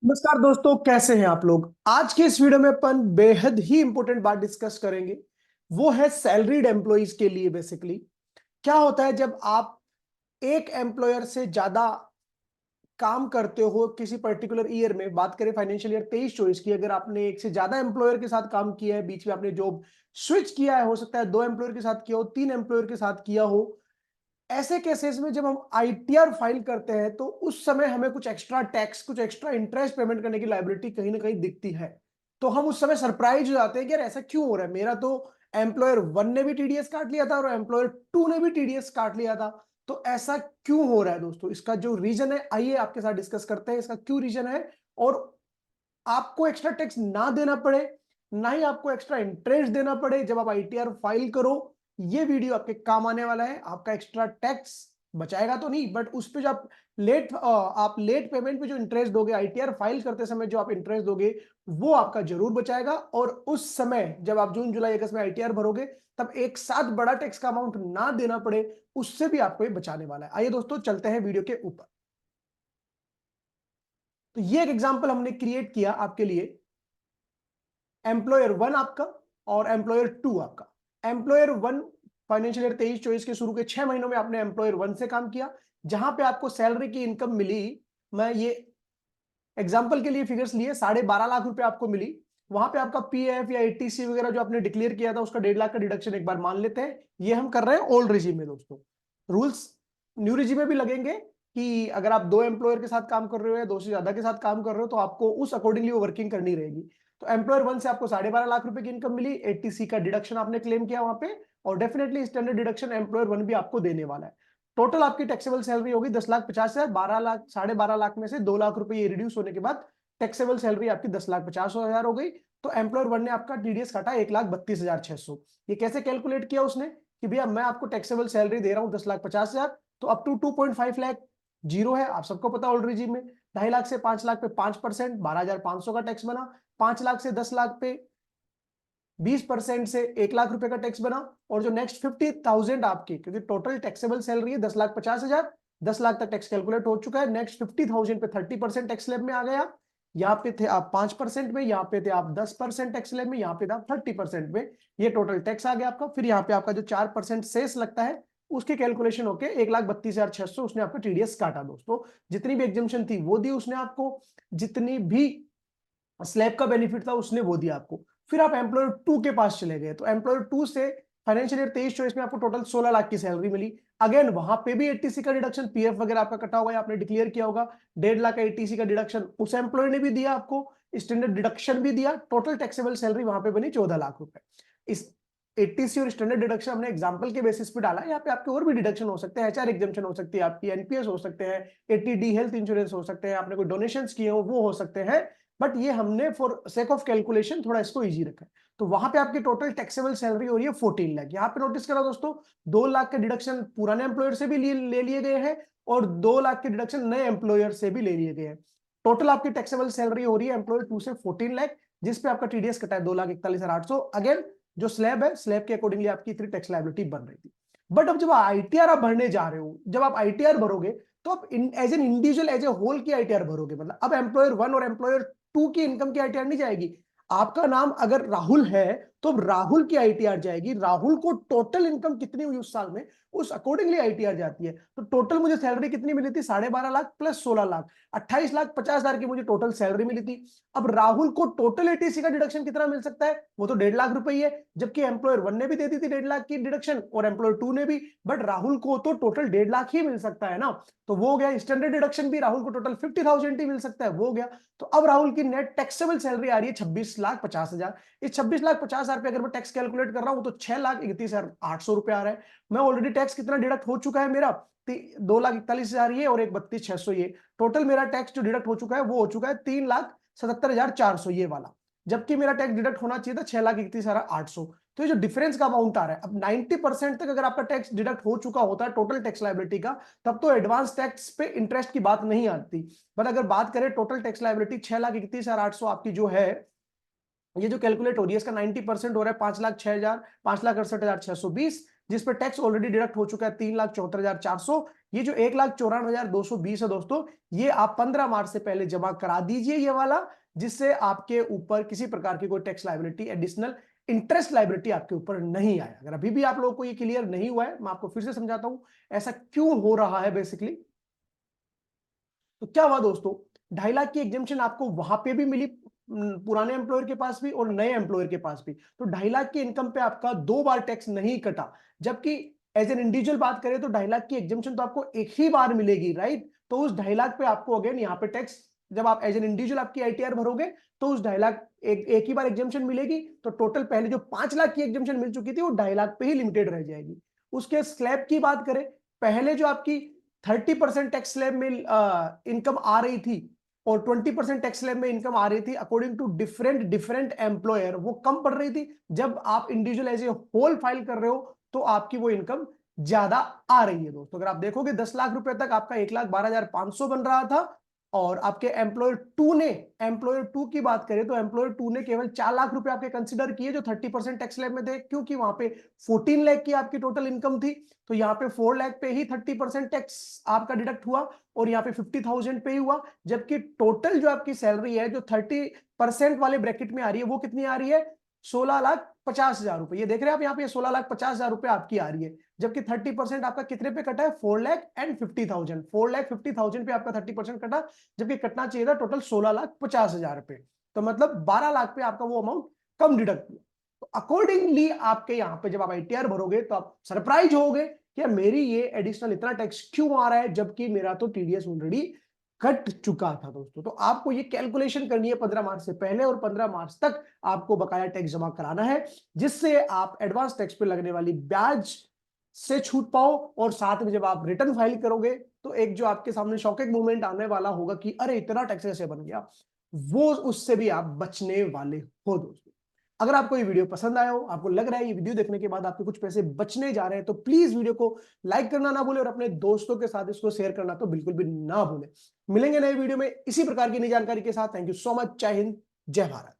नमस्कार दोस्तों, कैसे हैं आप लोग। आज के इस वीडियो में अपन बेहद ही इंपॉर्टेंट बात डिस्कस करेंगे। वो है सैलरीड एम्प्लॉइज के लिए। बेसिकली क्या होता है जब आप एक एम्प्लॉयर से ज्यादा काम करते हो किसी पर्टिकुलर ईयर में। बात करें फाइनेंशियल ईयर 23-24 की, अगर आपने एक से ज्यादा एम्प्लॉयर के साथ काम किया है, बीच में आपने जॉब स्विच किया है, हो सकता है 2 एम्प्लॉयर के साथ किया हो, 3 एम्प्लॉयर के साथ किया हो। ऐसे केसेस में जब हम आईटीआर फाइल करते हैं तो उस समय हमें कुछ एक्स्ट्रा टैक्स, कुछ एक्स्ट्रा इंटरेस्ट पेमेंट करने की लायबिलिटी कहीं ना कहीं दिखती है। तो हम उस समय सरप्राइज हो जाते हैं कि यार ऐसा क्यों हो रहा है। मेरा तो एम्प्लॉयर 1 ने भी टीडीएस काट लिया था और एम्प्लॉयर 2 ने भी टीडीएस काट लिया था। तो ऐसा क्यों हो रहा है दोस्तों? इसका जो रीजन है, आइए आपके साथ डिस्कस करते हैं इसका क्यों रीजन है। और आपको एक्स्ट्रा टैक्स ना देना पड़े, ना ही आपको एक्स्ट्रा इंटरेस्ट देना पड़े जब आप आईटीआर फाइल करो। ये वीडियो आपके काम आने वाला है। आपका एक्स्ट्रा टैक्स बचाएगा तो नहीं, बट उस पे जो आप लेट पेमेंट पे जो इंटरेस्ट दोगे, आईटीआर फाइल करते समय जो आप इंटरेस्ट दोगे, वो आपका जरूर बचाएगा। और उस समय जब आप जून जुलाई अगस्त में आईटीआर भरोगे, तब एक साथ बड़ा टैक्स का अमाउंट ना देना पड़े, उससे भी आपको ये बचाने वाला है। आइए दोस्तों, चलते हैं वीडियो के ऊपर। तो ये एक एग्जांपल हमने क्रिएट किया आपके लिए। एम्प्लॉयर 1 आपका और एम्प्लॉयर 2 आपका। एम्प्लॉयर 1 फाइनेंशियल ईयर 23-24 के शुरू के 6 महीनों में आपने एम्प्लॉयर 1 से काम किया, जहां पे आपको सैलरी की इनकम मिली। मैं ये एग्जांपल के लिए फिगर्स लिए, 12.5 लाख रुपए आपको मिली। वहां पे आपका पीएफ या एटीसी वगैरह जो आपने डिक्लेयर किया था, उसका 1.5 लाख का डिडक्शन एक बार मान लेते हैं। ये हम कर रहे हैं ओल्ड रिजीम में दोस्तों। रूल्स न्यू रिजीम में भी लगेंगे कि अगर आप 2 एम्प्लॉयर के साथ काम कर रहे हो या 2 से ज्यादा के साथ काम कर रहे हो, तो आपको उस अकॉर्डिंगली वो वर्किंग करनी रहेगी। तो एम्प्लॉयर 1 से आपको 12.5 लाख रुपए की इनकम मिली, एटीसी का डिडक्शन आपने क्लेम किया वहां पे, और डेफिनेटली स्टैंडर्ड डिडक्शन एम्प्लॉयर 1 भी आपको देने वाला है। टोटल आपकी टैक्सेबल सैलरी होगी 10,50,000। 12 लाख 12.5 लाख में से 2 लाख रुपए ये रिड्यूस होने के बाद टैक्सेबल सैलरी आपकी 10,50,000 हो गई। तो एम्प्लॉयर 1 ने आपका टीडीएस काटा 1,32,600। ये कैसे कैलकुलेट किया उसने कि भैया मैं आपको टैक्सेबल सैलरी दे रहा हूं 10,50,000, तो अप टू 2.5 लाख जीरो है, आप सबको पता ऑलरेडी रिजीम में। 2.5 लाख से 5 लाख पे 5%, 12,500 का टैक्स बना। 5 लाख से 10 लाख पे 20% से 1 लाख रुपए का टैक्स बना। और जो नेक्स्ट 50,000 आपकी, क्योंकि टोटल टैक्सेबल सैलरी है 10,50,000, 10 लाख तक टैक्स कैलकुलेट हो चुका है। नेक्स्ट 50,000 पे 30% टैक्स स्लैब में आ गया। यहाँ पे थे आप 5% में, यहाँ पे थे आप 10% टैक्स स्लैब में, यहाँ पे था 30% में। ये टोटल टैक्स आ गया आपका। फिर यहाँ पे आपका जो 4% सेस लगता है, उसकी कैलकुलेशन होके 1,32,600 उसने आपको टीडीएस काटा दोस्तों। जितनी भी एग्जाम्पशन थी वो दी उसने आपको, जितनी भी स्लैब का बेनिफिट था उसने वो दिया आपको। फिर आप एम्प्लॉयर 2 के पास चले गए, तो एम्प्लॉयर 2 से फाइनेंशियल ईयर 23-24 में आपको टोटल 16 लाख की सैलरी मिली। अगेन वहां पे भी एटीसी का डिडक्शन, पीएफ वगैरह आपका कटा होगा, आपने डिक्लेयर किया होगा। 1.5 लाख का एटीसी का डिडक्शन उस एम्प्लॉयर ने भी दिया आपको, स्टैंडर्ड डिडक्शन भी दिया। टोटल टैक्सेबल सैलरी वहां पे बनी 14 लाख रुपए। इस एटीसी और स्टैंडर्ड डिडक्शन हमने एग्जांपल के बेसिस पे डाला। यहाँ पे आपके और भी डिडक्शन हो सकते हैं, एचआर एग्जाम्पशन हो सकती है, आपकी एनपीएस हो सकते हैं, एटीडी हेल्थ इंश्योरेंस हो सकते हैं, आपने कोई डोनेशंस किए हो वो हो सकते हैं। बट ये हमने फॉर सेक ऑफ कैलकुलेशन थोड़ा इसको इजी रखा है। तो वहां पे आपकी टोटल टैक्सेबल सैलरी हो रही है 14 लाख। यहाँ पे नोटिस करा दोस्तों, 2 लाख के डिडक्शन पुराने एम्प्लॉयर से भी ले लिए गए हैं, और 2 लाख के डिडक्शन नए एम्प्लॉयर से भी ले लिए गए हैं। टोटल आपकी टैक्सेबल सैलरी हो रही है एम्प्लॉयर 2 से 14 लाख, जिसपे आपका टीडीएस कटा है 2,41,800। अगेन जो स्लैब है, स्लैब के अकॉर्डिंगली आपकी इतनी टैक्स लायबिलिटी बन रही थी। बट अब जब आईटीआर आप भरने जा रहे हो, जब आप आईटीआर भरोगे, तो आप as an individual, as a whole की आईटीआर भरोगे। मतलब अब एम्प्लॉयर 1 और एम्प्लॉयर 2 की इनकम की आईटीआर नहीं जाएगी। आपका नाम अगर राहुल है, तो राहुल की आईटीआर जाएगी। राहुल को टोटल इनकम कितनी हुई उस साल में, उस अकॉर्डिंगली आईटीआर जाती है। तो टोटल मुझे सैलरी कितनी मिली थी? 12.5 लाख प्लस 16 लाख, 28,50,000 की मुझे टोटल सैलरी मिली थी। अब राहुल को टोटल एटीसी का डिडक्शन कितना मिल सकता है? वो तो 1.5 लाख रुपए है, जबकि एम्प्लॉयर 1 ने भी दे दी थी 1.5 लाख की डिडक्शन, और एम्प्लॉयर 2 ने भी। बट राहुल को तो टोटल 1.5 लाख ही मिल सकता है ना। तो वो हो गया। स्टैंडर्ड डिडक्शन भी राहुल को टोटल 50,000 ही मिल सकता है, वो हो गया। तो अब राहुल की नेट टैक्सेबल सैलरी आ रही है 26,50,000। इस 26,50,000 पे अगर मैं टैक्स कैलकुलेट कर रहा हूं, तो 6,31,800 रुपए आ रहा है। मैं ऑलरेडी टैक्स कितना डिडक्ट हो चुका है मेरा? 2,41,000 ये और 1,32,600 ये। टोटल मेरा टैक्स जो डिडक्ट हो चुका है वो हो चुका है 3,77,400 ये वाला। जबकि मेरा टैक्स डिडक्ट होना चाहिए था 6,31,800। तो ये जो डिफरेंस का अमाउंट आ रहा है, अब 90% तक अगर आपका टैक्स डिडक्ट हो चुका होता है टोटल टैक्स लायबिलिटी का, तब तो एडवांस टैक्स पे इंटरेस्ट की बात नहीं आती। बट अगर बात करें टोटल टैक्स लायबिलिटी 6,31,800 आपकी जो है, ये जो कैलकुलेट हो रही है, इसका 90% हो रहा है 5,06,000, 5,68,620। जिस पर टैक्स ऑलरेडी डिडक्ट हो चुका है 3,74,400। ये जो 1,94,220 है दोस्तों, ये आप 15 मार्च से पहले जमा करा दीजिए ये वाला, जिससे आपके ऊपर किसी प्रकार की कोई tax liability, additional interest liability आपके ऊपर नहीं आया। अगर अभी भी आप लोगों को ये क्लियर नहीं हुआ है, मैं आपको फिर से समझाता हूं ऐसा क्यों हो रहा है बेसिकली। तो क्या हुआ दोस्तों, 2.5 लाख की एग्जेम्पशन आपको वहां पे भी मिली, पुराने एम्प्लॉयर के पास भी और नए एम्प्लॉयर के पास भी। तो 2.5 लाख की इनकम पे आपका 2 बार टैक्स नहीं कटा, जबकि एज एन इंडिविजुअल बात करें तो 2.5 लाख की एग्जेम्पशन तो आपको एक ही बार मिलेगी, राइट। तो उस 2.5 लाख पे आपको अगेन यहाँ पे टैक्स, जब आप एज एन इंडिविजुअल आपकी आईटीआर भरोगे तो उस 2.5 लाख एक ही बार एग्जेम्पशन मिलेगी। तो टोटल पहले जो 5 लाख की एग्जेम्पशन मिल चुकी थी वो 2.5 लाख पे ही लिमिटेड रह जाएगी। उसके स्लैब की बात करें, पहले जो आपकी 30% टैक्स स्लैब में इनकम आ रही थी और 20% टैक्स स्लैब में इनकम आ रही थी, अकॉर्डिंग टू डिफरेंट एम्प्लॉयर वो कम पड़ रही थी। जब आप individual as a whole file कर रहे हो तो आपकी वो इनकम ज्यादा आ रही है दोस्तों। अगर आप देखोगे 10 लाख रुपए तक आपका 1,12,500 बन रहा था, और आपके एम्प्लॉयर टू की बात करें तो एम्प्लॉयर टू ने केवल 4 लाख रुपए आपके कंसिडर किए जो 30% टैक्स स्लैब में थे, क्योंकि वहां पे 14 लाख की आपकी टोटल इनकम थी। तो यहाँ पे 4 लाख पे ही 30% टैक्स आपका डिडक्ट हुआ और यहाँ पे 50,000 पे ही हुआ। जबकि टोटल जो आपकी सैलरी है जो 30% वाले ब्रैकेट में आ रही है वो कितनी आ रही है, 16,50,000 रुपए। ये देख रहे हैं आप यहाँ पे 16,50,000 रुपए आपकी आ रही है, जबकि 30% आपका कितने पे कटा है, 4,50,000। 4,50,000 पे आपका 30% कटा, जबकि कटना चाहिए था टोटल 16,50,000 रुपए। तो मतलब 12 लाख पे आपका वो अमाउंट कम डिडक्ट हुआ। तो अकॉर्डिंगली आपके यहाँ पे जब आप आईटीआर भरोगे तो आप सरप्राइज होगे कि मेरी ये एडिशनल इतना टैक्स क्यों आ रहा है, जबकि मेरा तो टीडीएस ऑलरेडी कट चुका था दोस्तों। तो आपको ये कैलकुलेशन करनी है 15 मार्च से पहले, और 15 मार्च तक आपको बकाया टैक्स जमा कराना है, जिससे आप एडवांस टैक्स पे लगने वाली ब्याज से छूट पाओ। और साथ में जब आप रिटर्न फाइल करोगे तो एक जो आपके सामने शॉकिंग मूवमेंट आने वाला होगा कि अरे इतना टैक्स कैसे बन गया, वो उससे भी आप बचने वाले हो दोस्तों। अगर आपको ये वीडियो पसंद आया हो, आपको लग रहा है ये वीडियो देखने के बाद आपके कुछ पैसे बचने जा रहे हैं, तो प्लीज वीडियो को लाइक करना ना भूलें और अपने दोस्तों के साथ इसको शेयर करना तो बिल्कुल भी ना भूलें। मिलेंगे नए वीडियो में इसी प्रकार की नई जानकारी के साथ। Thank you so much. जय हिंद, जय भारत।